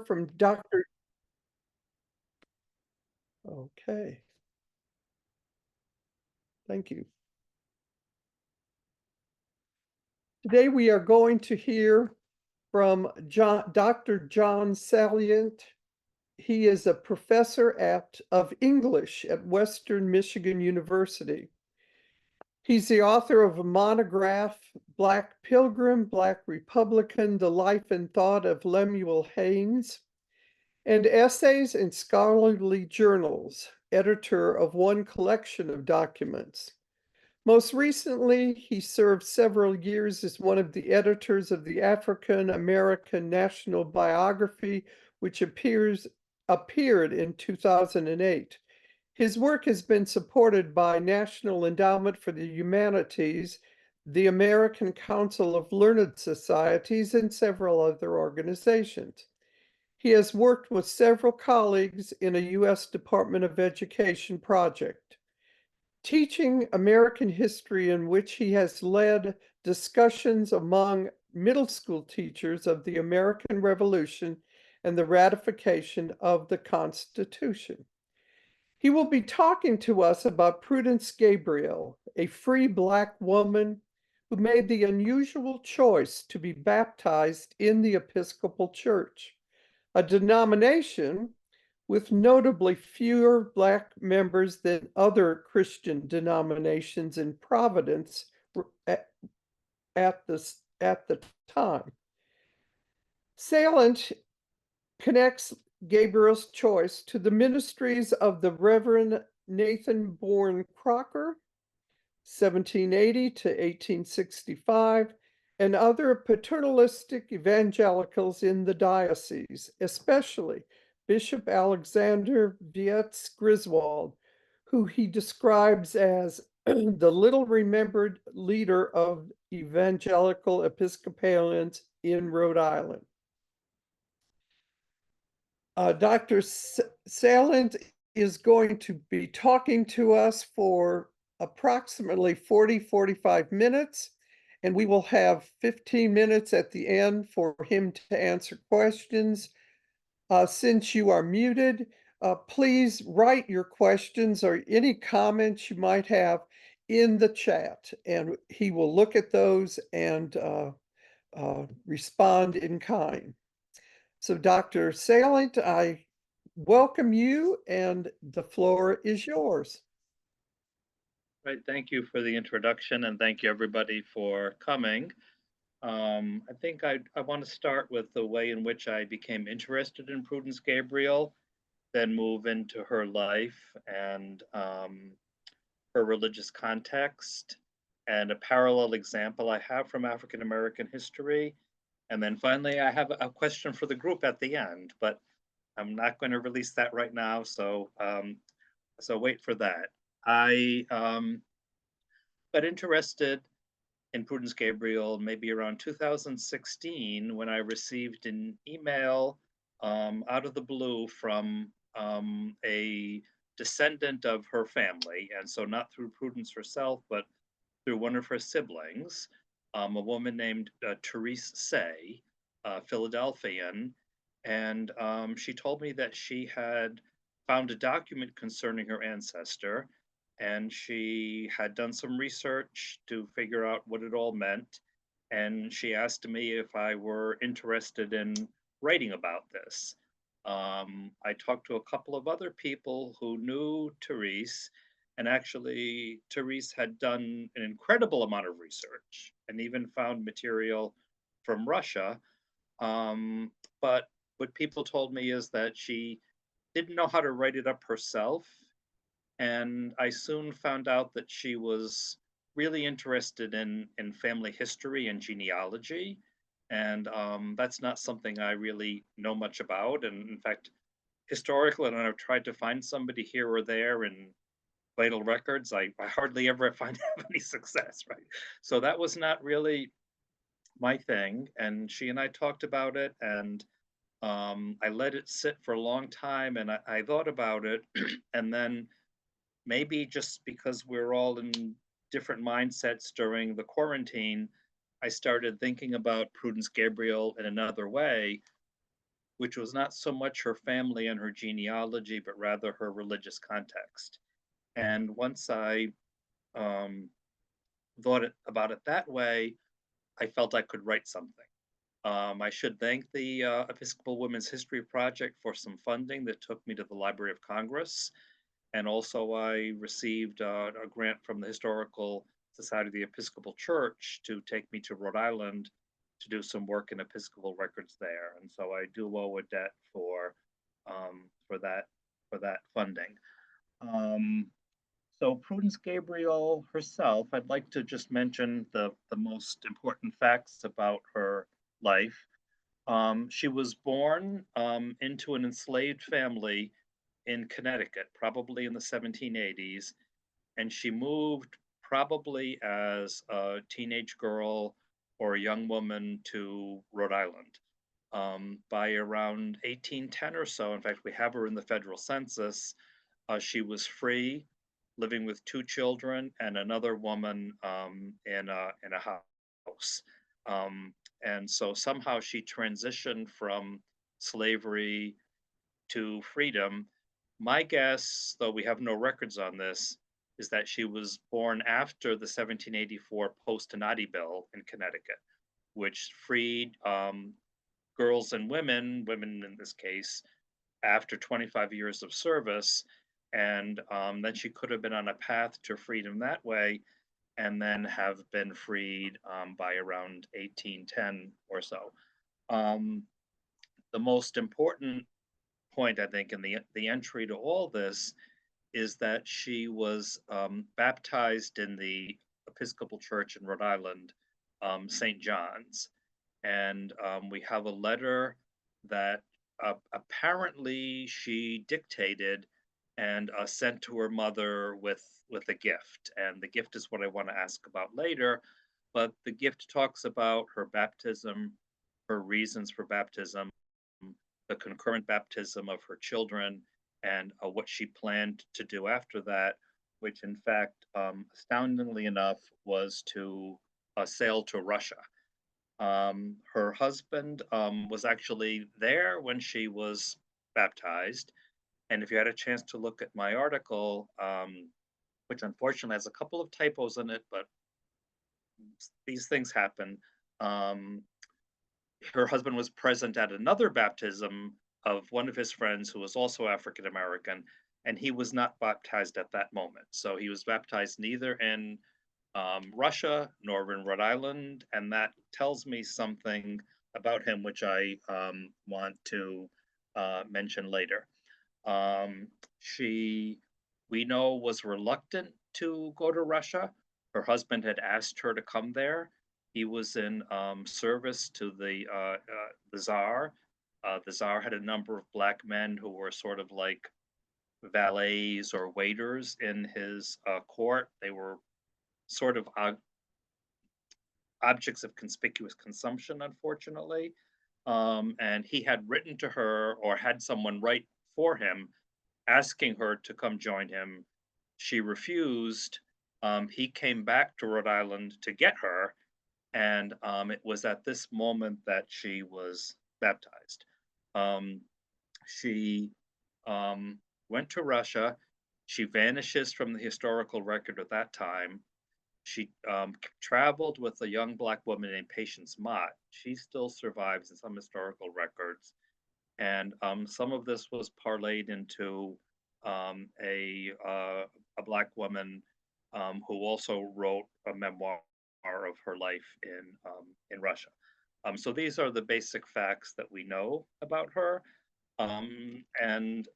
from Dr. Okay. Thank you. Today we are going to hear from Dr. John Saillant. He is a professor of English at Western Michigan University. He's the author of a monograph, Black Pilgrim, Black Republican, The Life and Thought of Lemuel Haynes, and essays in scholarly journals, editor of one collection of documents. Most recently, he served several years as one of the editors of the African American National Biography, which appeared in 2008. His work has been supported by National Endowment for the Humanities, the American Council of Learned Societies, and several other organizations. He has worked with several colleagues in a U.S. Department of Education project, teaching American history, in which he has led discussions among middle school teachers of the American Revolution and the ratification of the Constitution. He will be talking to us about Prudence Gabriel, a free Black woman who made the unusual choice to be baptized in the Episcopal Church, a denomination with notably fewer Black members than other Christian denominations in Providence at the time. Saillant connects Gabriel's choice to the ministries of the Reverend Nathan Bourne Crocker, 1780 to 1865, and other paternalistic evangelicals in the diocese, especially Bishop Alexander Vietz Griswold, who he describes as the little remembered leader of evangelical Episcopalians in Rhode Island. Dr. Saillant is going to be talking to us for approximately 45 minutes, and we will have 15 minutes at the end for him to answer questions. Since you are muted, please write your questions or any comments you might have in the chat, and he will look at those and respond in kind. So Dr. Saillant, I welcome you, and the floor is yours. Right, thank you for the introduction, and thank you everybody for coming. I think I want to start with the way in which I became interested in Prudence Gabriel, then move into her life and her religious context, and a parallel example I have from African American history. And then finally, I have a question for the group at the end, but I'm not going to release that right now, so wait for that. I got interested in Prudence Gabriel maybe around 2016 when I received an email out of the blue from a descendant of her family, and so not through Prudence herself, but through one of her siblings, a woman named Therese Say, Philadelphian, and she told me that she had found a document concerning her ancestor, and she had done some research to figure out what it all meant. And she asked me if I were interested in writing about this. I talked to a couple of other people who knew Therese, and actually, Therese had done an incredible amount of research and even found material from Russia. But what people told me is that she didn't know how to write it up herself. And I soon found out that she was really interested in family history and genealogy. And that's not something I really know much about. And in fact, historically, and I've tried to find somebody here or there in vital records, I hardly ever find have any success, right? So that was not really my thing. And she and I talked about it, and I let it sit for a long time, and I thought about it. And then maybe just because we're all in different mindsets during the quarantine, I started thinking about Prudence Gabriel in another way, which was not so much her family and her genealogy, but rather her religious context. And once I um, about it that way, I felt I could write something. I should thank the Episcopal Women's History Project for some funding that took me to the Library of Congress. And also, I received a grant from the Historical Society of the Episcopal Church to take me to Rhode Island to do some work in Episcopal records there. And so I do owe a debt for that funding. Um, so Prudence Gabriel herself, I'd like to just mention the most important facts about her life. She was born into an enslaved family in Connecticut, probably in the 1780s, and she moved probably as a teenage girl or a young woman to Rhode Island. By around 1810 or so, in fact, we have her in the federal census, she was free, living with two children and another woman in a house. Um, and so somehow she transitioned from slavery to freedom. My guess, though we have no records on this, is that she was born after the 1784 Post-Tenati Bill in Connecticut, which freed girls and women in this case, after 25 years of service. And then she could have been on a path to freedom that way, and then have been freed by around 1810 or so. The most important point, I think, in the entry to all this is that she was baptized in the Episcopal Church in Rhode Island, St. John's. And we have a letter that apparently she dictated and sent to her mother with a gift. And the gift is what I want to ask about later. But the gift talks about her baptism, her reasons for baptism, the concurrent baptism of her children, and what she planned to do after that, which in fact, astoundingly enough, was to sail to Russia. Her husband was actually there when she was baptized. And if you had a chance to look at my article, which unfortunately has a couple of typos in it, but these things happen. Her husband was present at another baptism of one of his friends who was also African American, and he was not baptized at that moment. So he was baptized neither in Russia nor in Rhode Island, and that tells me something about him, which I want to mention later. She, we know, was reluctant to go to Russia. Her husband had asked her to come there. He was in service to the Tsar. The Tsar had a number of black men who were sort of like valets or waiters in his court. They were sort of objects of conspicuous consumption, unfortunately. And he had written to her or had someone write for him asking her to come join him. She refused. He came back to Rhode Island to get her. And it was at this moment that she was baptized. She went to Russia. She vanishes from the historical record at that time. She traveled with a young black woman named Patience Mott. She still survives in some historical records. And some of this was parlayed into a black woman who also wrote a memoir of her life in Russia. So these are the basic facts that we know about her. And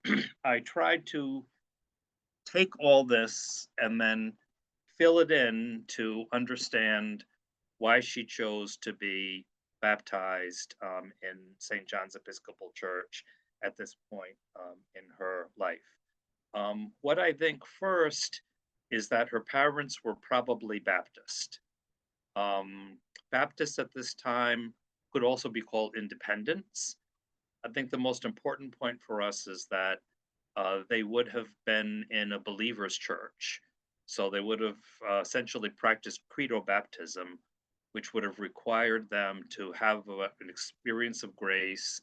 I tried to take all this and then fill it in to understand why she chose to be baptized in St. John's Episcopal Church at this point in her life. What I think first is that her parents were probably Baptist. Baptists at this time could also be called independents. I think the most important point for us is that they would have been in a believer's church. So they would have essentially practiced credo baptism, which would have required them to have an experience of grace,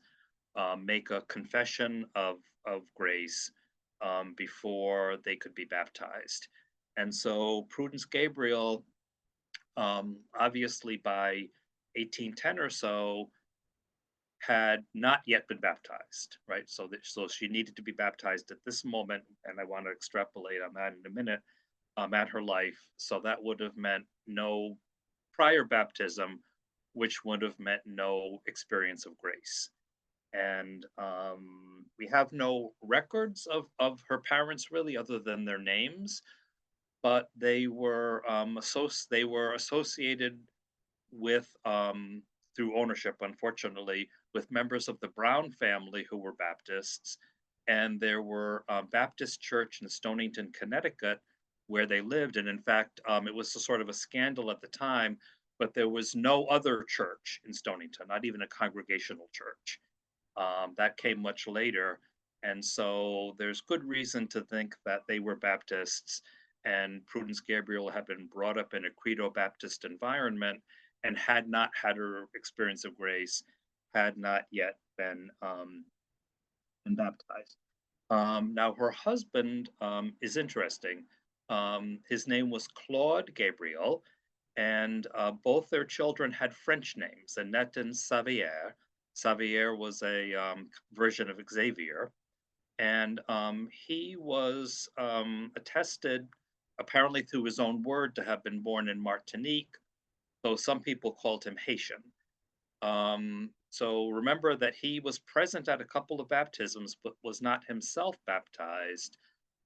make a confession of grace before they could be baptized. And so Prudence Gabriel, obviously by 1810 or so, had not yet been baptized, right? So she needed to be baptized at this moment, and I want to extrapolate on that in a minute, at her life. So that would have meant no prior baptism, which would have meant no experience of grace. And we have no records of her parents really, other than their names, but they were associated with through ownership, unfortunately, with members of the Brown family who were Baptists, and there were Baptist church in Stonington, Connecticut, where they lived, and in fact, it was a sort of a scandal at the time, but there was no other church in Stonington, not even a congregational church. That came much later, and so there's good reason to think that they were Baptists, and Prudence Gabriel had been brought up in a Credo Baptist environment and had not had her experience of grace, had not yet been baptized. Now, her husband is interesting. His name was Claude Gabriel, and both their children had French names, Annette and Xavier. Xavier was a version of Xavier, and he was attested, apparently through his own word, to have been born in Martinique, though some people called him Haitian. So remember that he was present at a couple of baptisms, but was not himself baptized.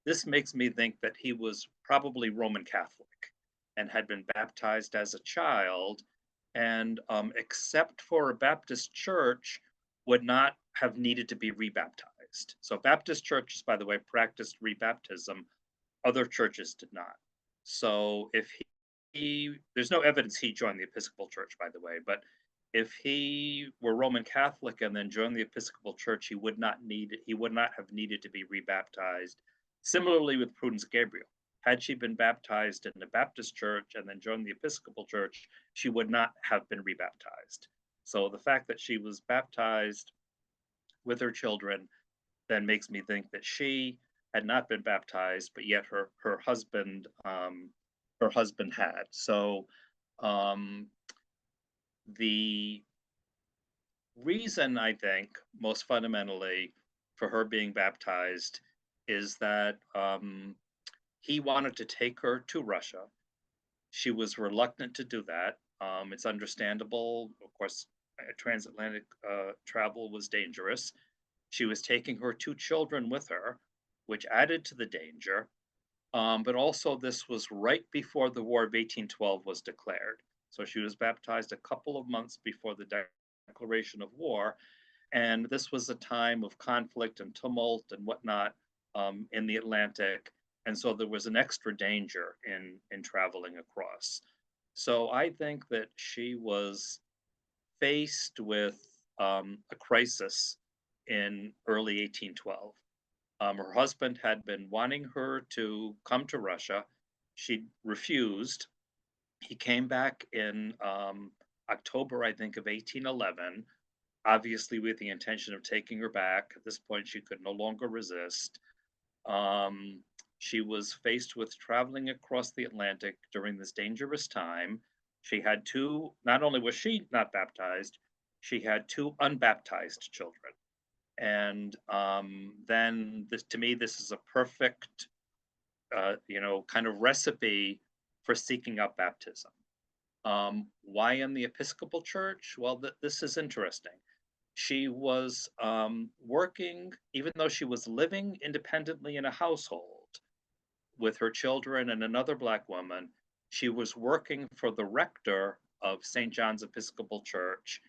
This makes me think that he was probably Roman Catholic and had been baptized as a child, and except for a Baptist church, would not have needed to be rebaptized. So Baptist churches, by the way, practiced rebaptism. Other churches did not. So if there's no evidence he joined the Episcopal Church, by the way, but if he were Roman Catholic and then joined the Episcopal Church, he would not have needed to be rebaptized. Similarly with Prudence Gabriel, had she been baptized in the Baptist Church and then joined the Episcopal Church, she would not have been rebaptized. So the fact that she was baptized with her children then makes me think that she had not been baptized, but yet her husband had. So the reason, I think, most fundamentally for her being baptized is that he wanted to take her to Russia. She was reluctant to do that. It's understandable. Of course, transatlantic travel was dangerous. She was taking her two children with her, which added to the danger. But also, this was right before the War of 1812 was declared. So she was baptized a couple of months before the declaration of war. And this was a time of conflict and tumult and whatnot in the Atlantic. And so there was an extra danger in traveling across. So I think that she was faced with a crisis in early 1812. Her husband had been wanting her to come to Russia. She refused. He came back in October, I think, of 1811, obviously with the intention of taking her back. At this point, she could no longer resist. She was faced with traveling across the Atlantic during this dangerous time. She had two, not only was she not baptized, she had two unbaptized children. And then to me, this is a perfect, kind of recipe for seeking out baptism. Why in the Episcopal Church? Well, this is interesting. She was working, even though she was living independently in a household with her children and another Black woman, she was working for the rector of St. John's Episcopal Church,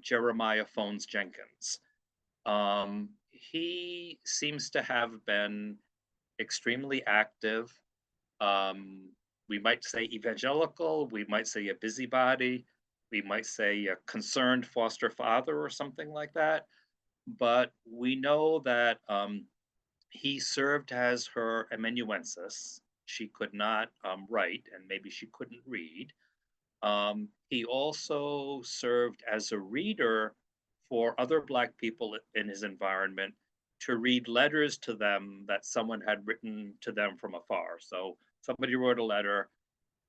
Jeremiah Phones Jenkins. He seems to have been extremely active. We might say evangelical, we might say a busybody, we might say a concerned foster father or something like that. But we know that he served as her amanuensis. She could not write, and maybe she couldn't read. He also served as a reader for other Black people in his environment to read letters to them that someone had written to them from afar. So somebody wrote a letter,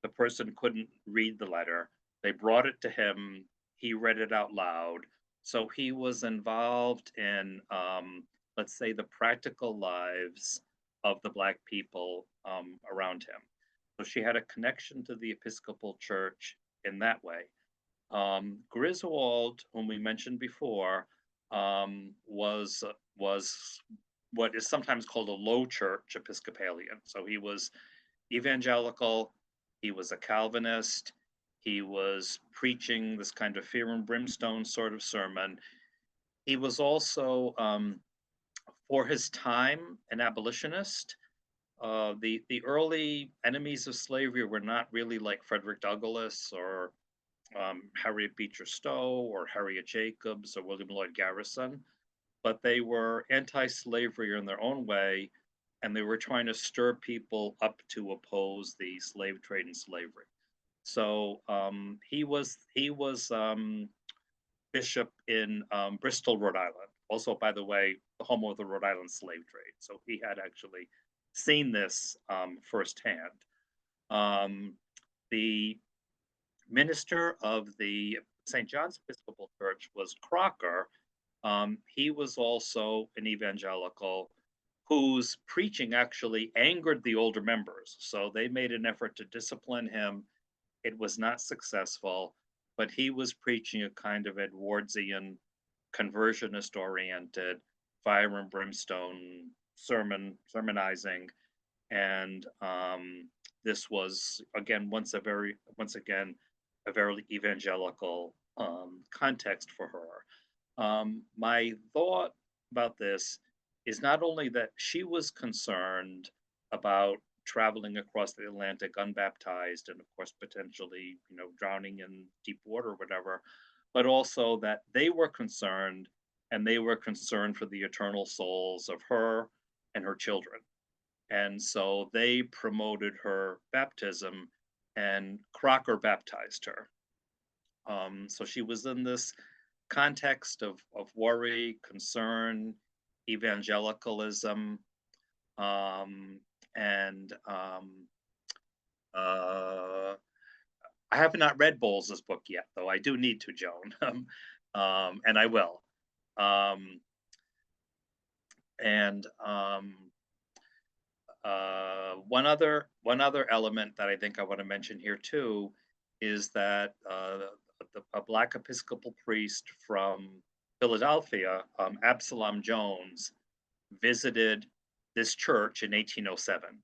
the person couldn't read the letter. They brought it to him. He read it out loud. So he was involved in, let's say, the practical lives of the Black people around him. So she had a connection to the Episcopal Church in that way. Griswold, whom we mentioned before, was what is sometimes called a low church Episcopalian. So he was evangelical, he was a Calvinist, he was preaching this kind of fear and brimstone sort of sermon. He was also, for his time, an abolitionist. The early enemies of slavery were not really like Frederick Douglass or Harriet Beecher Stowe or Harriet Jacobs or William Lloyd Garrison, but they were anti-slavery in their own way, and they were trying to stir people up to oppose the slave trade and slavery. So he was bishop in Bristol, Rhode Island. Also, by the way, the home of the Rhode Island slave trade. So he had actually seen this firsthand. The minister of the St. John's Episcopal Church was Crocker. He was also an evangelical whose preaching actually angered the older members. So they made an effort to discipline him. It was not successful, but he was preaching a kind of Edwardsian, conversionist oriented, fire and brimstone sermonizing. And this was, again, once again, a very evangelical context for her. My thought about this is not only that she was concerned about traveling across the Atlantic unbaptized and, of course, potentially, drowning in deep water or whatever, but also that they were concerned, and they were concerned for the eternal souls of her and her children. And so they promoted her baptism, and Crocker baptized her. So she was in this context of worry, concern, evangelicalism, and I have not read Bowles's book yet, though I do need to, Joan, and I will. One other element that I think I want to mention here too is that a Black Episcopal priest from Philadelphia, Absalom Jones, visited this church in 1807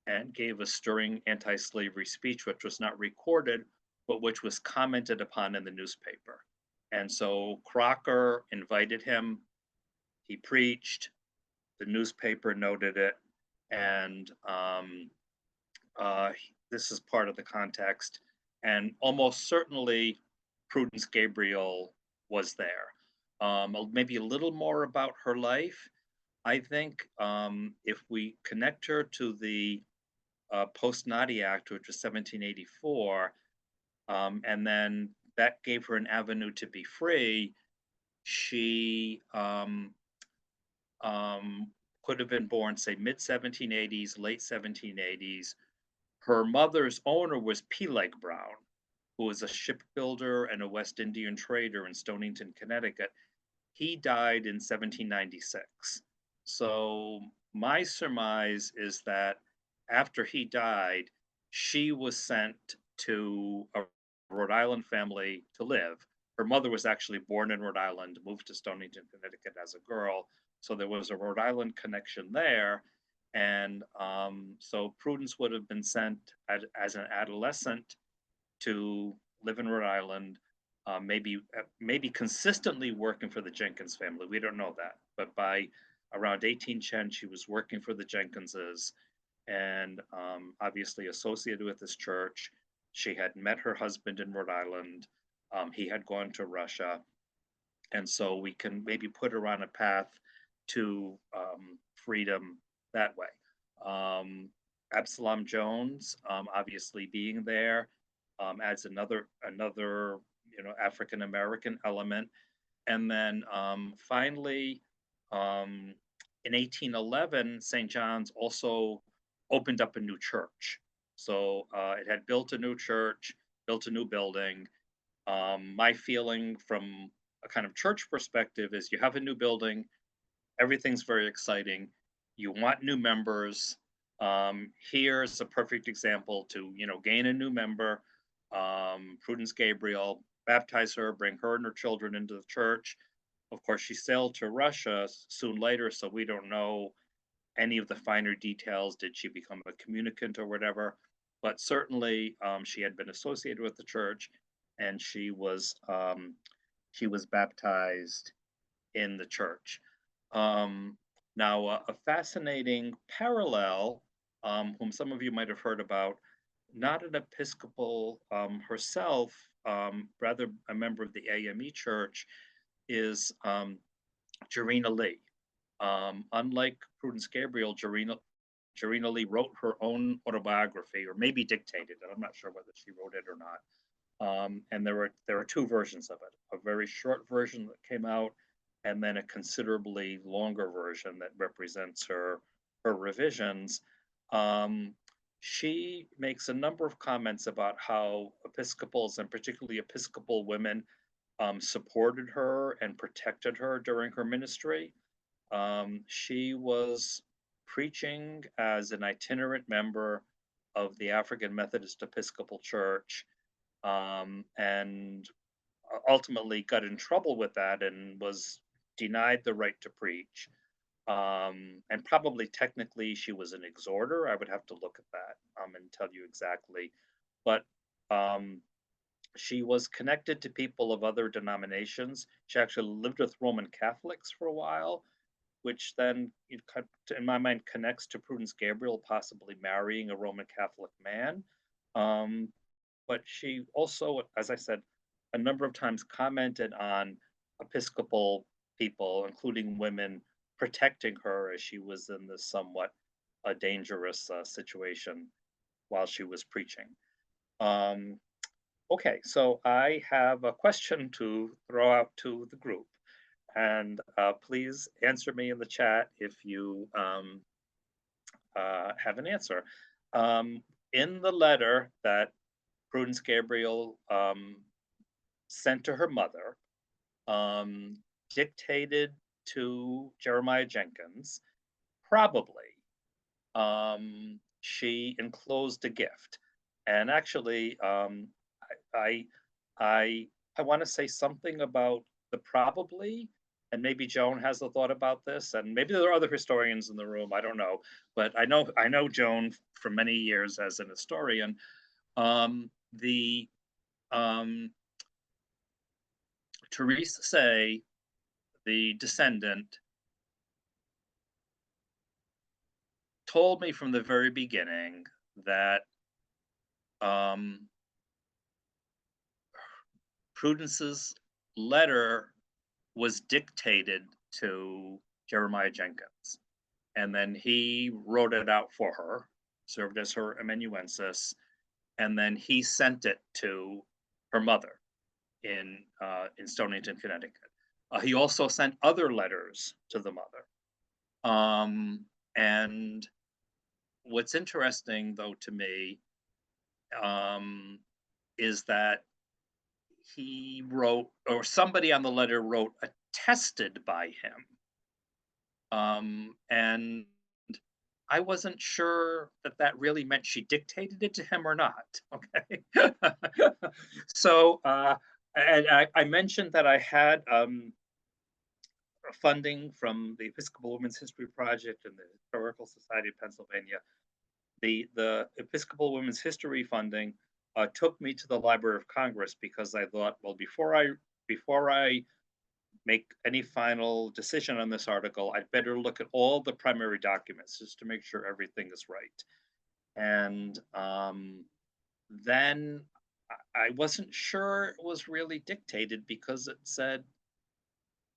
and gave a stirring anti-slavery speech, which was not recorded, but which was commented upon in the newspaper. And so Crocker invited him, he preached, the newspaper noted it, and this is part of the context. And almost certainly Prudence Gabriel was there. Maybe a little more about her life. I think if we connect her to the Post-Nadi Act, which was 1784, and then that gave her an avenue to be free, she could have been born, say, mid-1780s, late 1780s. Her mother's owner was Peleg Brown, who was a shipbuilder and a West Indian trader in Stonington, Connecticut. He died in 1796. So my surmise is that after he died, she was sent to a Rhode Island family to live. Her mother was actually born in Rhode Island, moved to Stonington, Connecticut as a girl. So there was a Rhode Island connection there. And so Prudence would have been sent as an adolescent to live in Rhode Island, maybe consistently working for the Jenkins family. We don't know that. But by around 1810, she was working for the Jenkinses and obviously associated with this church. She had met her husband in Rhode Island. He had gone to Russia. And so we can maybe put her on a path to freedom that way. Absalom Jones, obviously being there, adds another African American element. And then finally, in 1811, St. John's also opened up a new church. So it had built a new church, built a new building. My feeling from a kind of church perspective is you have a new building, everything's very exciting. You want new members. Here's a perfect example to gain a new member. Prudence Gabriel, baptize her, bring her and her children into the church. Of course, she sailed to Russia soon later, so we don't know any of the finer details. Did she become a communicant or whatever? But certainly, she had been associated with the church, and she was baptized in the church. Now, a fascinating parallel, whom some of you might have heard about, not an Episcopal herself, rather a member of the AME Church, is Jarena Lee. Unlike Prudence Gabriel, Jarena Lee wrote her own autobiography, or maybe dictated it. I'm not sure whether she wrote it or not. And there are two versions of it: a very short version that came out, and then a considerably longer version that represents her revisions. She makes a number of comments about how Episcopals, and particularly Episcopal women, supported her and protected her during her ministry. She was preaching as an itinerant member of the African Methodist Episcopal Church, and ultimately got in trouble with that and was denied the right to preach. And probably technically she was an exhorter. I would have to look at that and tell you exactly. But she was connected to people of other denominations. She actually lived with Roman Catholics for a while, which then, in my mind, connects to Prudence Gabriel possibly marrying a Roman Catholic man. But she also, as I said, a number of times commented on Episcopal people, including women, protecting her as she was in this somewhat dangerous situation while she was preaching. Okay, so I have a question to throw out to the group, and please answer me in the chat if you have an answer. In the letter that Prudence Gabriel sent to her mother, dictated to Jeremiah Jenkins, probably she enclosed a gift. And actually, I want to say something about the probably, and maybe Joan has a thought about this, and maybe there are other historians in the room. I don't know, but I know Joan for many years as an historian. Therese Say, the descendant, told me from the very beginning that Prudence's letter was dictated to Jeremiah Jenkins, and then he wrote it out for her, served as her amanuensis, and then he sent it to her mother in Stonington, Connecticut. He also sent other letters to the mother. And what's interesting, though, to me, is that he wrote, or somebody on the letter wrote, attested by him. And I wasn't sure that really meant she dictated it to him or not. Okay. So, and I mentioned that I had funding from the Episcopal Women's History Project and the Historical Society of Pennsylvania. The Episcopal Women's History funding took me to the Library of Congress because I thought, well, before I make any final decision on this article, I'd better look at all the primary documents just to make sure everything is right. And then I wasn't sure it was really dictated because it said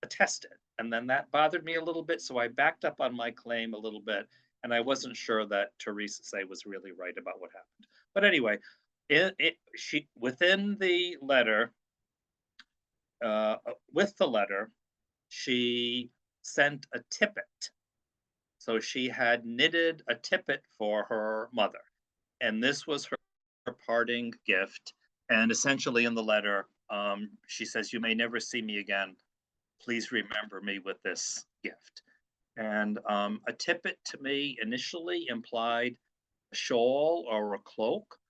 attested. And then that bothered me a little bit. So I backed up on my claim a little bit. And I wasn't sure that Theresa Say was really right about what happened. But anyway, she within the letter, with the letter, she sent a tippet. So she had knitted a tippet for her mother, and this was her parting gift. And essentially, in the letter, she says, "You may never see me again. Please remember me with this gift." And a tippet to me initially implied a shawl or a cloak,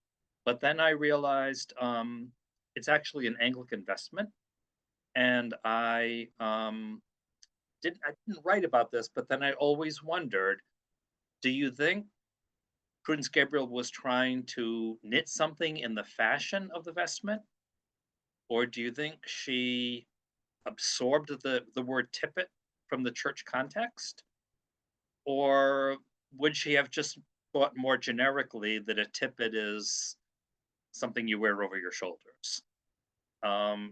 but then I realized it's actually an Anglican vestment. And I didn't write about this, but then I always wondered, do you think Prudence Gabriel was trying to knit something in the fashion of the vestment? Or do you think she absorbed the word tippet from the church context? Or would she have just thought more generically that a tippet is something you wear over your shoulders?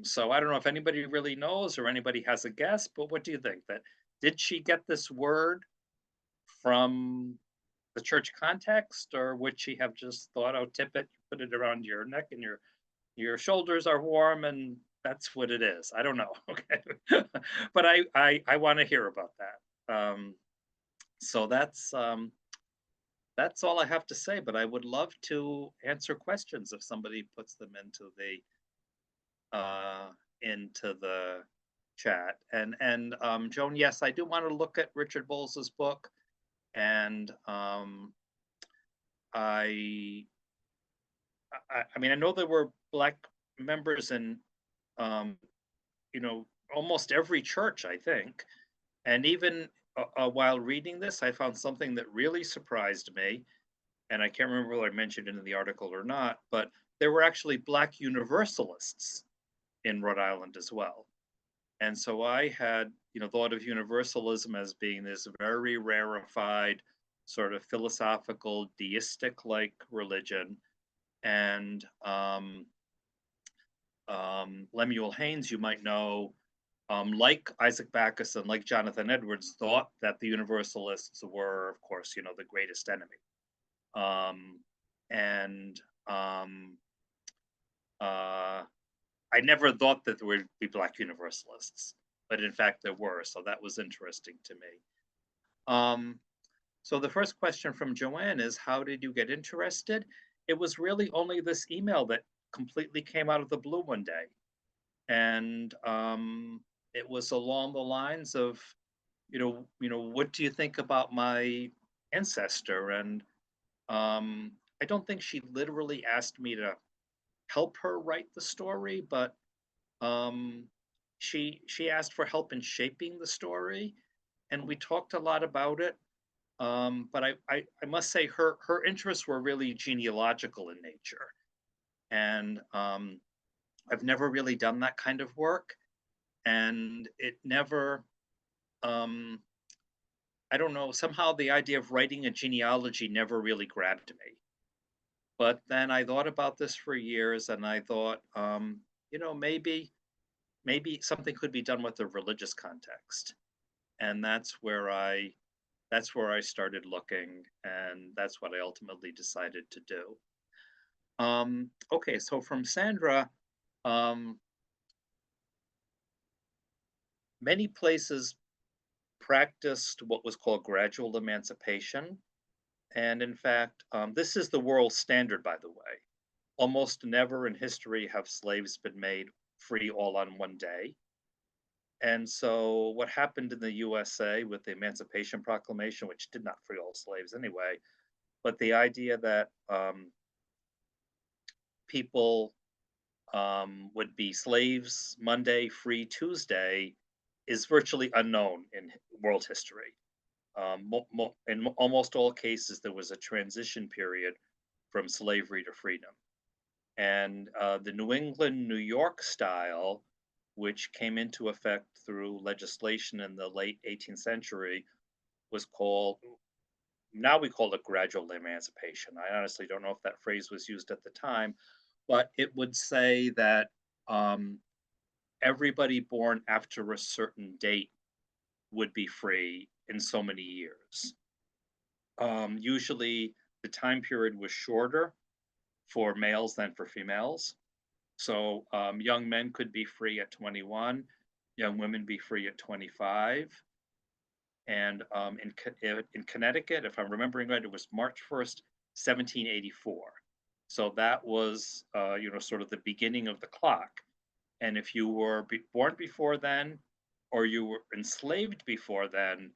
So I don't know if anybody really knows or anybody has a guess, but what do you think? That did she get this word from the church context, or would she have just thought, "Oh, tippet, put it around your neck, and your shoulders are warm, and that's what it is"? I don't know. Okay, but I want to hear about that. So that's all I have to say. But I would love to answer questions if somebody puts them uh, into the chat. And Joan, yes, I do want to look at Richard Bowles's book, and I, I mean, I know there were Black members in, um, almost every church, I think. And even while reading this, I found something that really surprised me. And I can't remember whether I mentioned it in the article or not, but there were actually Black Universalists in Rhode Island as well. And so I had, thought of Universalism as being this very rarefied, sort of philosophical, deistic-like religion. And Lemuel Haynes, you might know, like Isaac Backus and like Jonathan Edwards, thought that the Universalists were, of course, the greatest enemy. And I never thought that there would be Black Universalists, but in fact there were. So that was interesting to me. So the first question from Joanne is, how did you get interested? It was really only this email that completely came out of the blue one day. And it was along the lines of, what do you think about my ancestor? And I don't think she literally asked me to help her write the story, but she asked for help in shaping the story, and we talked a lot about it. But I must say her interests were really genealogical in nature, and I've never really done that kind of work, and it never. I don't know. Somehow the idea of writing a genealogy never really grabbed me. But then I thought about this for years, and I thought, maybe something could be done with the religious context, and that's where I started looking, and that's what I ultimately decided to do. Okay, so from Sandra, many places practiced what was called gradual emancipation. And in fact, this is the world standard, by the way. Almost never in history have slaves been made free all on one day. And so, what happened in the USA with the Emancipation Proclamation, which did not free all slaves anyway, but the idea that people would be slaves Monday, free Tuesday, is virtually unknown in world history. In almost all cases, there was a transition period from slavery to freedom. And the New England, New York style, which came into effect through legislation in the late 18th century, was called, now we call it gradual emancipation. I honestly don't know if that phrase was used at the time, but it would say that everybody born after a certain date would be free in so many years. Usually the time period was shorter for males than for females. So young men could be free at 21, young women be free at 25. And in Connecticut, if I'm remembering right, it was March 1st, 1784. So that was, sort of the beginning of the clock. And if you were born before then, or you were enslaved before then,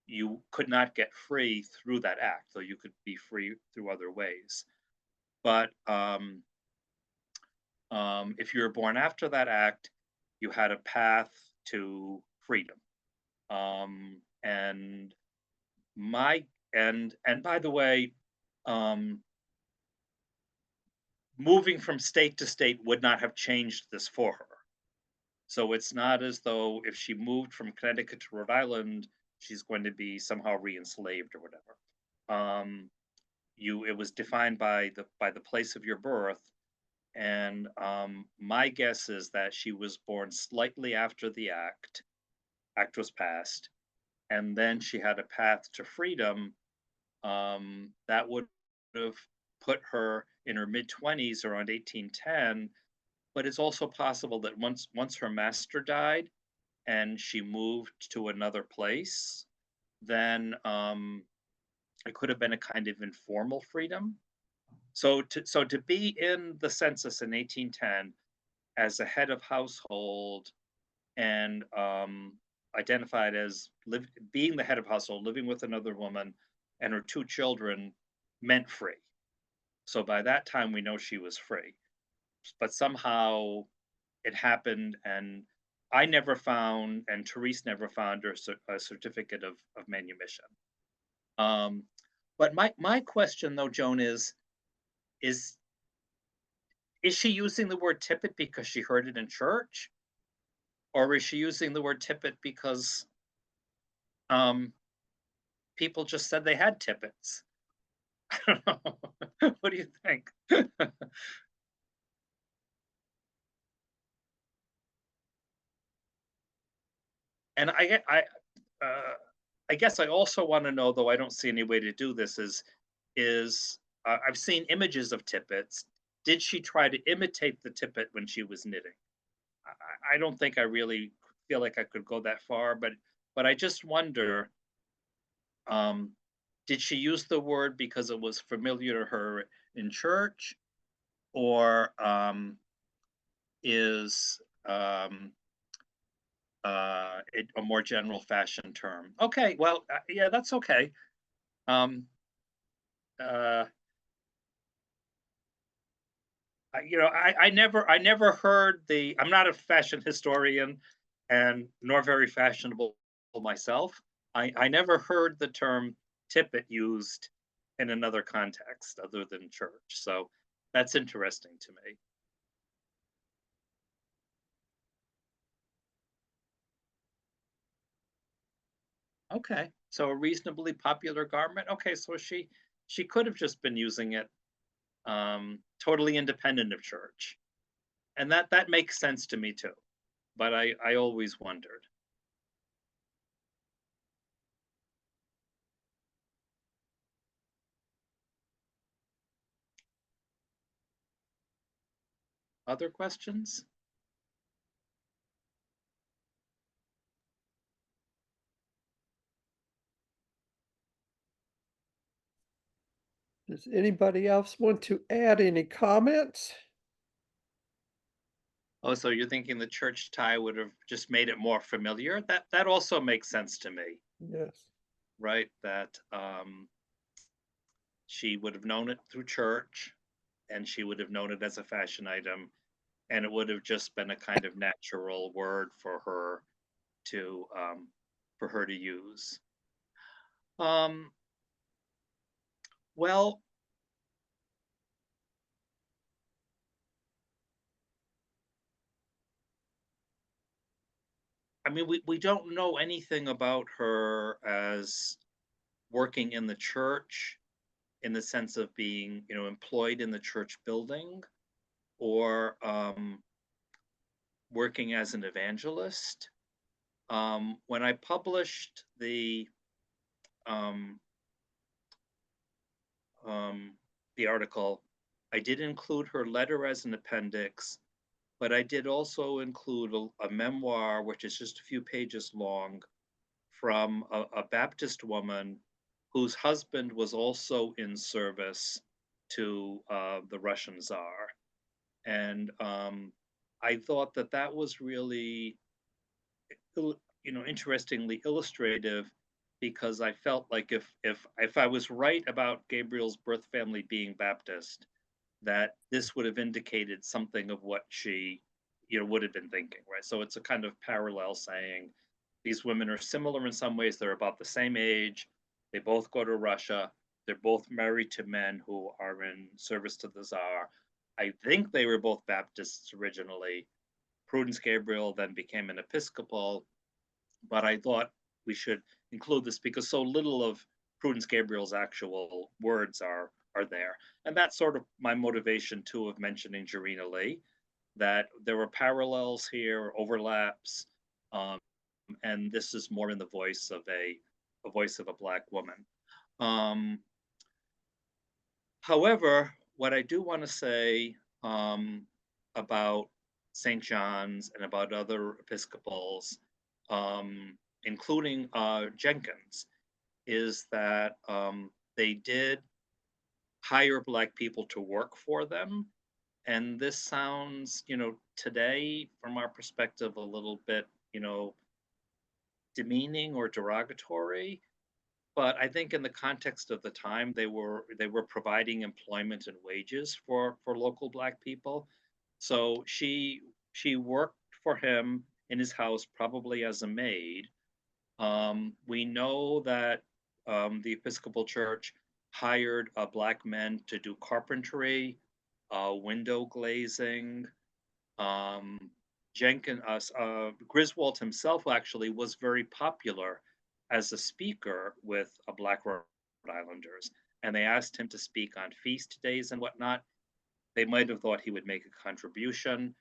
you could not get free through that act, though you could be free through other ways. But if you were born after that act, you had a path to freedom. And my and by the way, um, moving from state to state would not have changed this for her. So it's not as though if she moved from Connecticut to Rhode Island, she's going to be somehow re-enslaved or whatever. It was defined by the place of your birth, and my guess is that she was born slightly after the act was passed, and then she had a path to freedom that would have put her in her mid-20s around 1810. But it's also possible that once her master died and she moved to another place, then it could have been a kind of informal freedom. So to be in the census in 1810 as a head of household and identified as being the head of household, living with another woman and her two children, meant free. So by that time, we know she was free. But somehow it happened, and I never found, and Therese never found her a certificate of manumission. But my question, though, Joan, is she using the word tippet because she heard it in church, or is she using the word tippet because people just said they had tippets? I don't know. What do you think? And I guess I also want to know, though I don't see any way to do this, is I've seen images of tippets. Did she try to imitate the tippet when she was knitting? I don't think I really feel like I could go that far, but I just wonder, um, did she use the word because it was familiar to her in church, or is a more general fashion term? Okay, well, yeah, that's okay. Um, uh, I never heard the. I'm not a fashion historian, and nor very fashionable myself. I never heard the term tippet used in another context other than church. So that's interesting to me. Okay, so a reasonably popular garment. Okay, so she could have just been using it totally independent of church, and that makes sense to me too. But I always wondered. Other questions? Does anybody else want to add any comments? Oh, so you're thinking the church tie would have just made it more familiar? That also makes sense to me, Yes. right? That she would have known it through church, and she would have known it as a fashion item, and it would have just been a kind of natural word to for her to use. Um, well, I mean, we don't know anything about her as working in the church in the sense of being, employed in the church building, or working as an evangelist. When I published um, um, the article, I did include her letter as an appendix, but I did also include a memoir, which is just a few pages long, from a Baptist woman whose husband was also in service to the Russian Tsar. And I thought that that was really, interestingly illustrative, because I felt like if I was right about Gabriel's birth family being Baptist, that this would have indicated something of what she, would have been thinking, right? So it's a kind of parallel saying these women are similar in some ways. They're about the same age. They both go to Russia. They're both married to men who are in service to the Tsar. I think they were both Baptists originally. Prudence Gabriel then became an Episcopal, but I thought we should include this because so little of Prudence Gabriel's actual words are there. And that's sort of my motivation too of mentioning Jarena Lee, that there were parallels here, overlaps, um, and this is more in the voice of a voice of a Black woman. However, what I do want to say about St. John's and about other Episcopals, including Jenkins, is that they did hire Black people to work for them. And this sounds, today, from our perspective, a little bit, demeaning or derogatory. But I think in the context of the time, they were providing employment and wages for local Black people. So she worked for him in his house, probably as a maid. We know that the Episcopal Church hired Black men to do carpentry, window glazing. Um, Griswold himself actually was very popular as a speaker with Black Rhode Islanders, and they asked him to speak on feast days and whatnot. They might have thought he would make a contribution.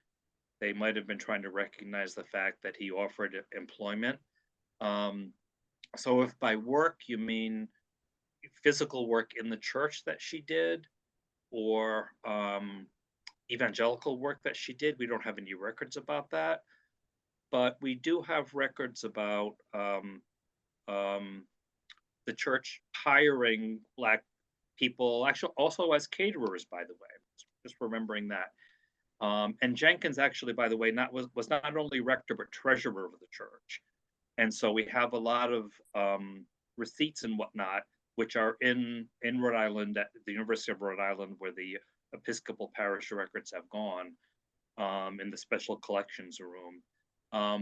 They might have been trying to recognize the fact that he offered employment. Um, so, if by work you mean physical work in the church that she did, or evangelical work that she did, we don't have any records about that. But we do have records about the church hiring Black people, actually also as caterers, by the way, just remembering that. And Jenkins actually, by the way, was not only rector but treasurer of the church. And so we have a lot of receipts and whatnot, which are in Rhode Island at the University of Rhode Island, where the Episcopal parish records have gone, in the special collections room.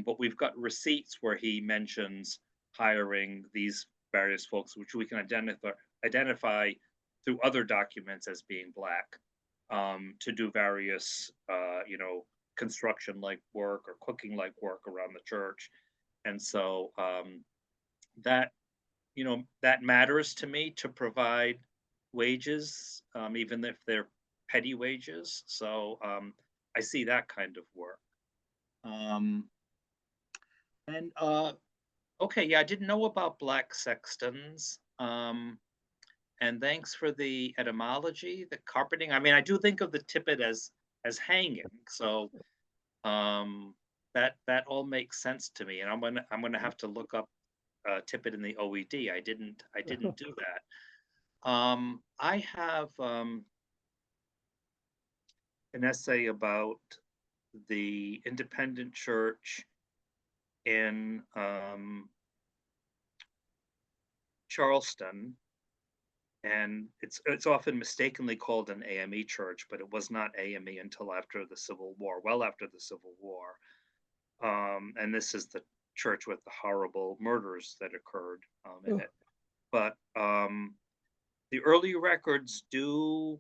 But we've got receipts where he mentions hiring these various folks, which we can identify through other documents as being Black, to do various, construction-like work or cooking-like work around the church. And so that, that matters to me, to provide wages, even if they're petty wages. So I see that kind of work. And okay, yeah, I didn't know about Black sextons. And thanks for the etymology, the carpeting. I mean, I do think of the tippet as hanging. So that all makes sense to me. And I'm gonna have to look up tippet in the OED. I didn't do that. I have an essay about the independent church in Charleston, and it's often mistakenly called an AME church, but it was not AME until after the Civil War, well after the Civil War. And this is the church with the horrible murders that occurred in it. But the early records do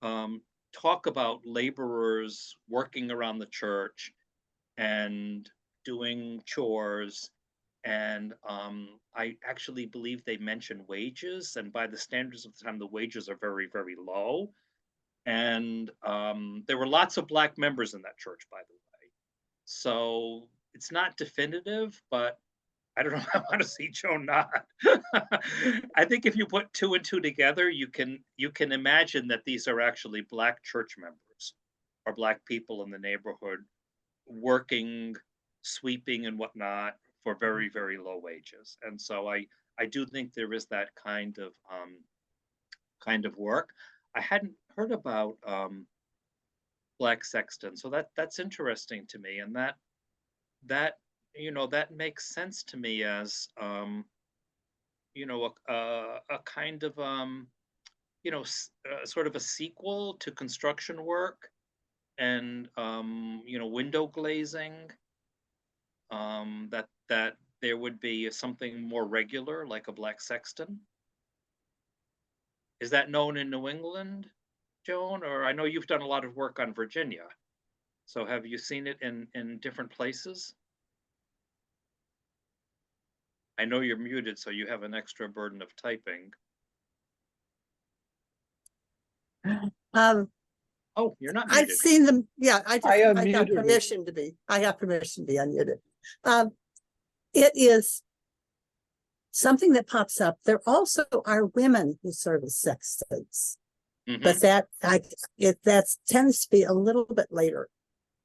talk about laborers working around the church and doing chores. And I actually believe they mention wages, and by the standards of the time, the wages are very, very low. And there were lots of Black members in that church, by the way. So it's not definitive, but I don't know. I want to see Joe nod. I think if you put two and two together, you can imagine that these are actually Black church members. or Black people in the neighborhood working, sweeping and whatnot for very, very low wages. And so I do think there is that kind of work. I hadn't heard about Black sexton, so that's interesting to me, and that that makes sense to me as a kind of sort of a sequel to construction work and window glazing. That there would be something more regular like a Black sexton. Is that known in New England, Joan? Or I know you've done a lot of work on Virginia. So have you seen it in different places? I know you're muted, so you have an extra burden of typing. Oh, you're not muted. I've seen them. Yeah, I got unmuted permission to be. I have permission to be unmuted. It is something that pops up. There also are women who serve as sextons, but that tends to be a little bit later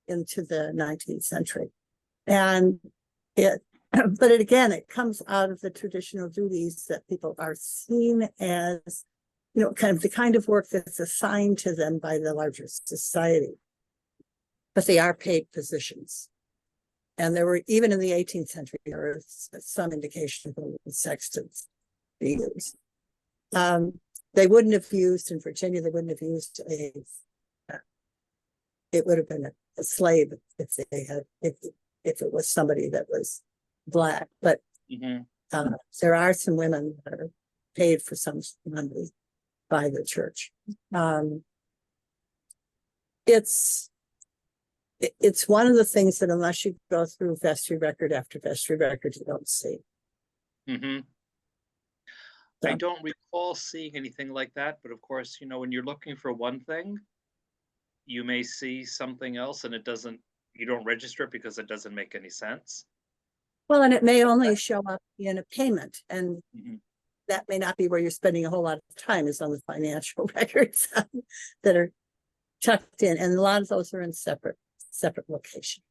into the 19th century, and but again, it comes out of the traditional duties that people are seen as, kind of the kind of work that's assigned to them by the larger society. But they are paid positions. And there were, even in the 18th century, there was some indication of sextons being used. They wouldn't have used, in Virginia, they wouldn't have used it would have been a slave if they had, if it was somebody that was Black. But there are some women that are paid for some money by the church. It's one of the things that unless you go through vestry record after vestry record, you don't see. I don't recall seeing anything like that, but of course, when you're looking for one thing, you may see something else and you don't register it because it doesn't make any sense. Well, and it may only show up in a payment, and that may not be where you're spending a whole lot of time, is on the financial records that are tucked in, and a lot of those are in separate locations.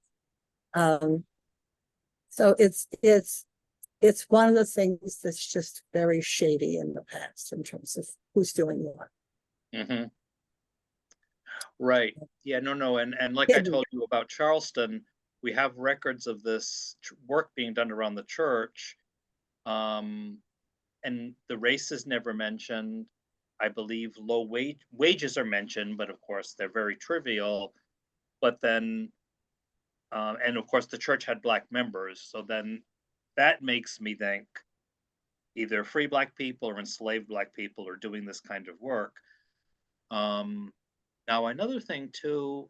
So it's one of the things that's just very shady in the past in terms of who's doing what. Right. Yeah, no. And like I told you about Charleston, we have records of this work being done around the church. And the race is never mentioned. I believe low wages are mentioned, but of course they're very trivial. But then, and of course the church had Black members. So then that makes me think either free Black people or enslaved Black people are doing this kind of work. Now, another thing too,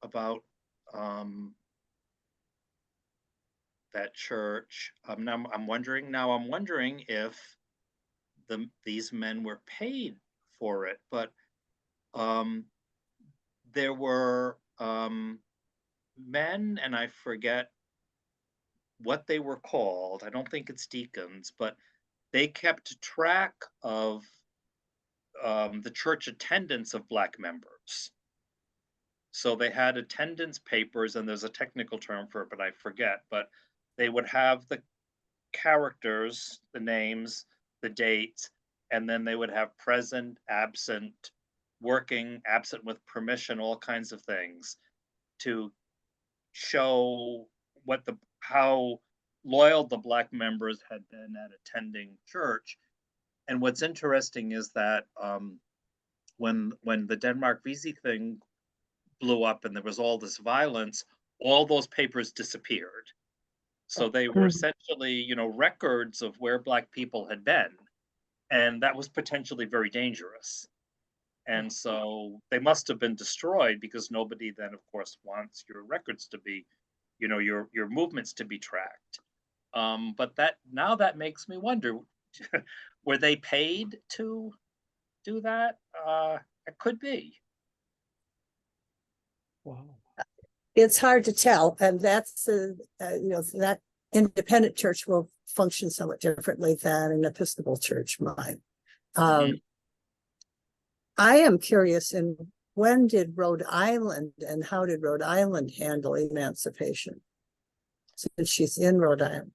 about that church, I'm wondering if these men were paid for it, but there were men, and I forget what they were called. I don't think it's deacons, but they kept track of the church attendance of Black members. So they had attendance papers, and there's a technical term for it, but I forget. But they would have the characters, the names, the dates, and then they would have present, absent, working, absent with permission, all kinds of things to show how loyal the Black members had been at attending church. And what's interesting is that when the Denmark Vesey thing blew up and there was all this violence, all those papers disappeared. So they were essentially, records of where Black people had been. And that was potentially very dangerous. And so they must have been destroyed, because nobody then, of course, wants your records to be, your movements to be tracked. But that makes me wonder, were they paid to do that? It could be. Wow. It's hard to tell, and that's that independent church will function somewhat differently than an Episcopal church might. I am curious in when did Rhode Island and how did Rhode Island handle emancipation? Since she's in Rhode Island.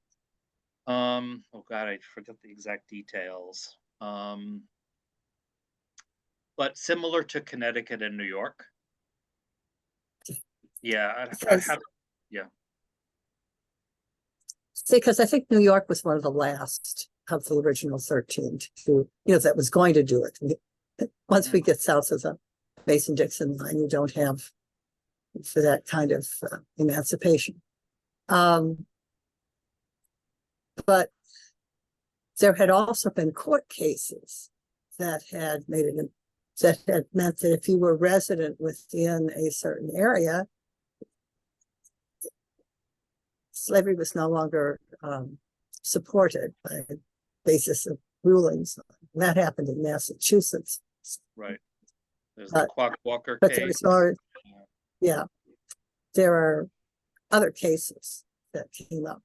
Oh God, I forget the exact details. But similar to Connecticut and New York. Yeah, yeah. See, because I think New York was one of the last of the original 13 to, that was going to do it. Once we get south of the Mason-Dixon line, you don't have for that kind of emancipation. But there had also been court cases that had made it, that had meant that if you were resident within a certain area, slavery was no longer supported by the basis of rulings. And that happened in Massachusetts. Right. There's the Quack Walker but case. There are other cases that came up.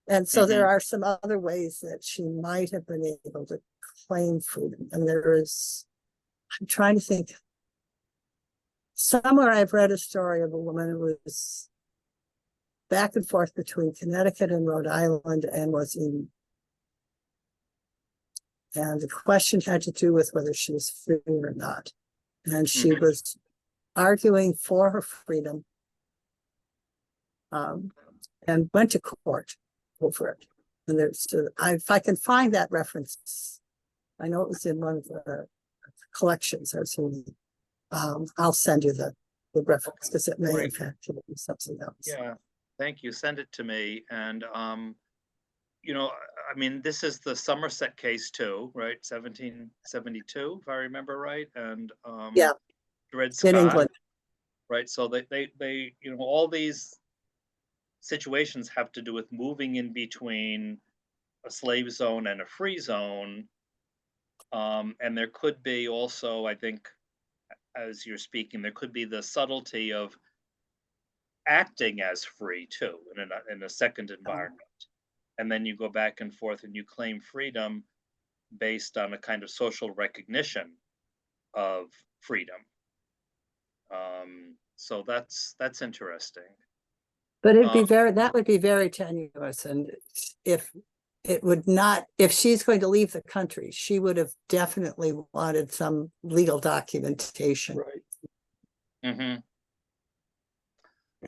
And so there are some other ways that she might have been able to claim freedom. And I'm trying to think. Somewhere I've read a story of a woman who was back and forth between Connecticut and Rhode Island and and the question had to do with whether she was free or not. And she was arguing for her freedom and went to court over it. And if I can find that reference, I know it was in one of the collections I was reading. I'll send you the reference because it may in fact be something else. Yeah, thank you. Send it to me. And I mean, this is the Somerset case too, right? 1772, if I remember right. And Dred Scott, in England, right? So they all these situations have to do with moving in between a slave zone and a free zone. And there could be also, I think, as you're speaking, there could be the subtlety of acting as free too in a second environment. And then you go back and forth and you claim freedom based on a kind of social recognition of freedom. So that's interesting. but that would be very tenuous. And if she's going to leave the country, she would have definitely wanted some legal documentation. Right.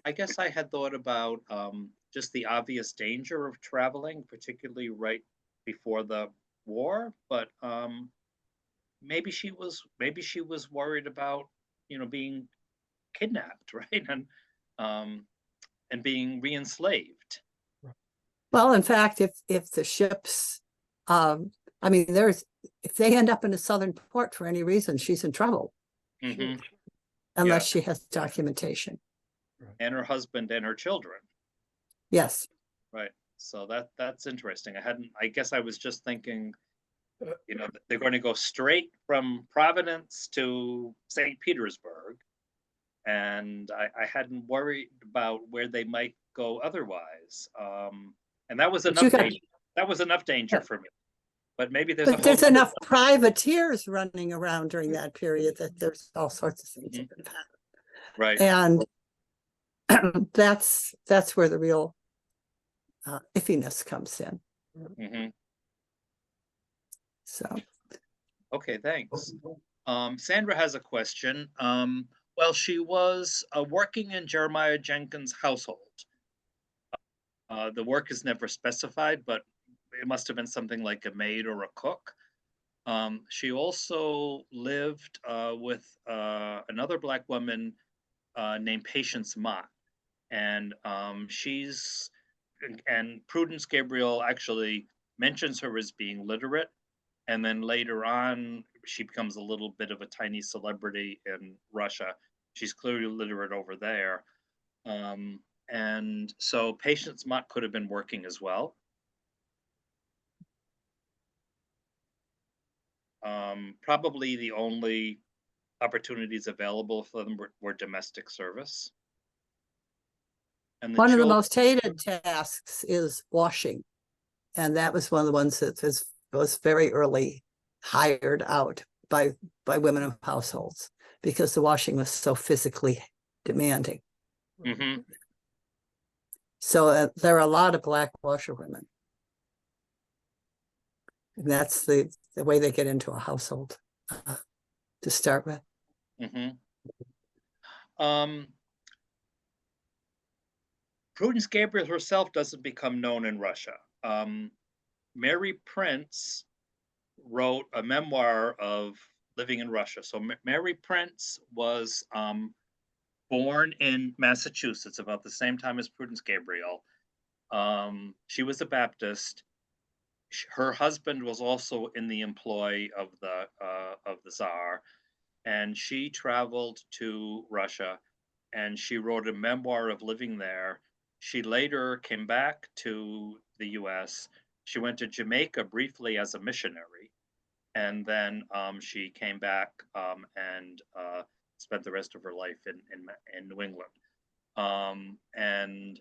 I guess I had thought about just the obvious danger of traveling, particularly right before the war. But maybe she was worried about being kidnapped, right, and being re-enslaved. Well, in fact, if the ships, if they end up in a southern port for any reason, she's in trouble. Unless she has documentation. And her husband and her children. Yes. Right. So that's interesting. I guess I was just thinking, they're going to go straight from Providence to St. Petersburg. And I hadn't worried about where they might go otherwise. And that was enough danger. That was enough danger for me. But maybe there's enough privateers running around during that period that there's all sorts of things that could happen. Right. And that's where the real iffiness comes in. So. Okay, thanks. Sandra has a question. Well, she was working in Jeremiah Jenkins' household. The work is never specified, but it must have been something like a maid or a cook. She also lived with another Black woman named Patience Mott. And Prudence Gabriel actually mentions her as being literate. And then later on, she becomes a little bit of a tiny celebrity in Russia. She's clearly literate over there. And so Patience Mott could have been working as well. Probably the only opportunities available for them were domestic service. And one of the most hated tasks is washing. And that was one of the ones that was very early hired out by women of households. because the washing was so physically demanding. Mm-hmm. So there are a lot of Black washerwomen. And that's the way they get into a household to start with. Mm-hmm. Prudence Gabriel herself doesn't become known in Russia. Mary Prince wrote a memoir of living in Russia. So Mary Prince was born in Massachusetts about the same time as Prudence Gabriel. She was a Baptist. Her husband was also in the employ of the Tsar, and she traveled to Russia, and she wrote a memoir of living there. She later came back to the U.S. She went to Jamaica briefly as a missionary, and then she came back and spent the rest of her life in New England. And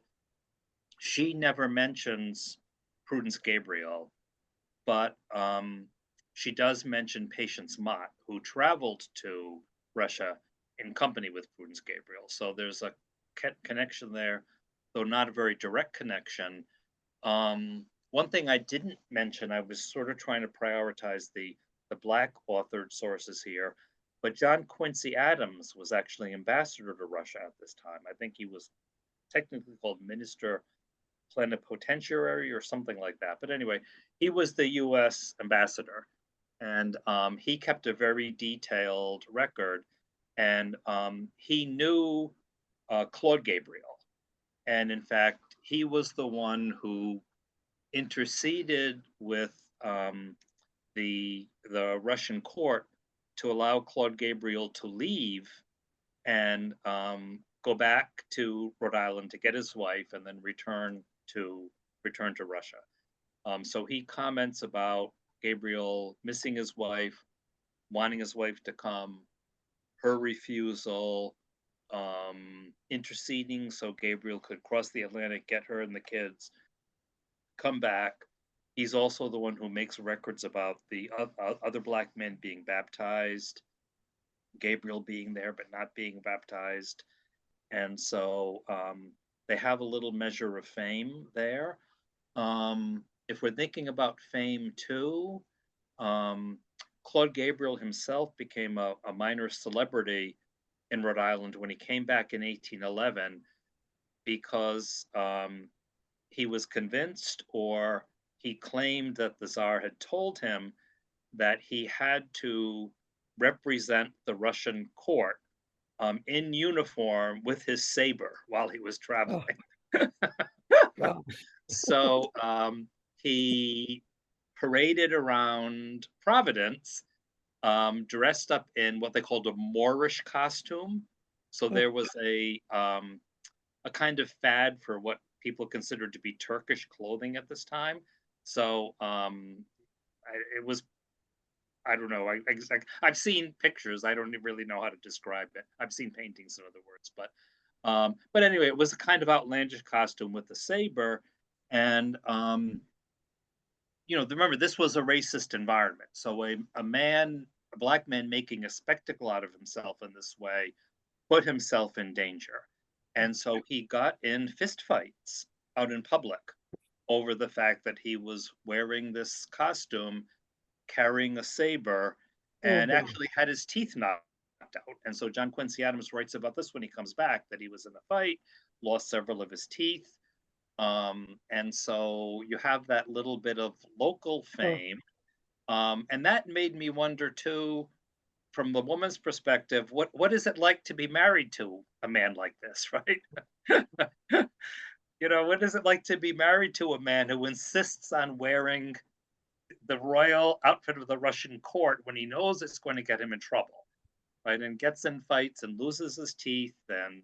she never mentions Prudence Gabriel, but she does mention Patience Mott, who traveled to Russia in company with Prudence Gabriel. So there's a connection there, though not a very direct connection. One thing I didn't mention, I was sort of trying to prioritize the Black authored sources here, but John Quincy Adams was actually ambassador to Russia at this time. I think he was technically called minister plenipotentiary or something like that. But anyway, he was the U.S. ambassador, and he kept a very detailed record, and he knew Claude Gabriel. And in fact, he was the one who interceded with the Russian court to allow Claude Gabriel to leave and go back to Rhode Island to get his wife and then return to Russia. So he comments about Gabriel missing his wife, wanting his wife to come, her refusal, interceding so Gabriel could cross the Atlantic, get her and the kids, come back. He's also the one who makes records about the other Black men being baptized, Gabriel being there but not being baptized. And so they have a little measure of fame there. If we're thinking about fame too, Claude Gabriel himself became a minor celebrity in Rhode Island when he came back in 1811 because he was convinced, or he claimed that the Tsar had told him that he had to represent the Russian court in uniform with his saber while he was traveling. Oh. So he paraded around Providence, dressed up in what they called a Moorish costume. So there was a kind of fad for what people considered to be Turkish clothing at this time. So it was, I don't know. I've seen pictures. I don't really know how to describe it. I've seen paintings, in other words. But anyway, it was a kind of outlandish costume with the saber, and remember, this was a racist environment. So a Black man making a spectacle out of himself in this way put himself in danger, and so he got in fistfights out in public over the fact that he was wearing this costume, carrying a saber, and actually had his teeth knocked out. And so John Quincy Adams writes about this when he comes back, that he was in a fight, lost several of his teeth. And so you have that little bit of local fame. And that made me wonder too, from the woman's perspective, what is it like to be married to a man like this, right? What is it like to be married to a man who insists on wearing the royal outfit of the Russian court when he knows it's going to get him in trouble, right? And gets in fights and loses his teeth, and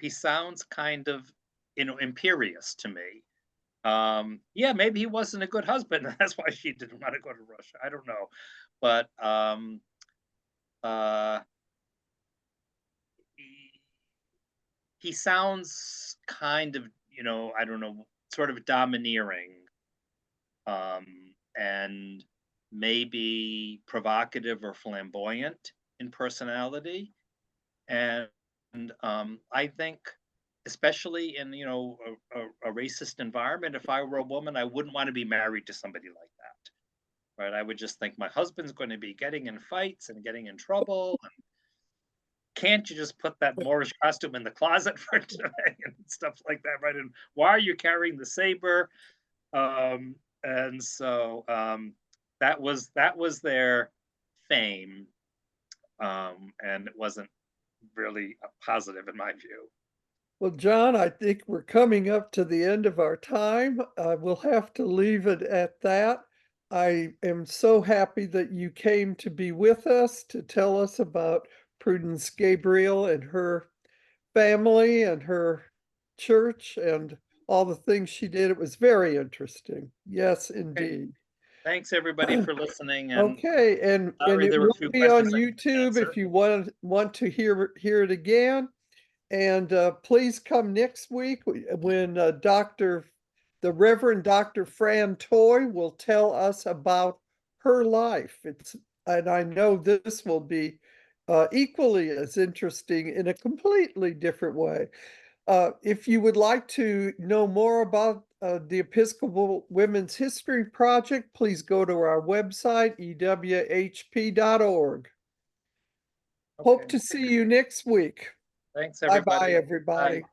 he sounds kind of imperious to me. Yeah, maybe he wasn't a good husband, and that's why she didn't want to go to Russia. I don't know, but he sounds kind of, I don't know, sort of domineering. And maybe provocative or flamboyant in personality. And I think, especially in, you know, a racist environment, if I were a woman, I wouldn't want to be married to somebody like that. Right? I would just think my husband's going to be getting in fights and getting in trouble. And can't you just put that Moorish costume in the closet for today and stuff like that, right? And why are you carrying the saber? And so that was their fame, and it wasn't really a positive in my view. Well, John, I think we're coming up to the end of our time. We'll have to leave it at that. I am so happy that you came to be with us to tell us about Prudence Gabriel and her family and her church and all the things she did. It was very interesting. Yes, indeed. Thanks everybody for listening. And Okay, and it there were a will few be on questions I didn't YouTube if answer. you want to hear it again. And please come next week when the Reverend Dr. Fran Toy will tell us about her life. And I know this will be equally as interesting in a completely different way. If you would like to know more about the Episcopal Women's History Project, please go to our website, ewhp.org. Hope Okay. to see you next week. Thanks Bye-bye, everybody. everybody. Bye.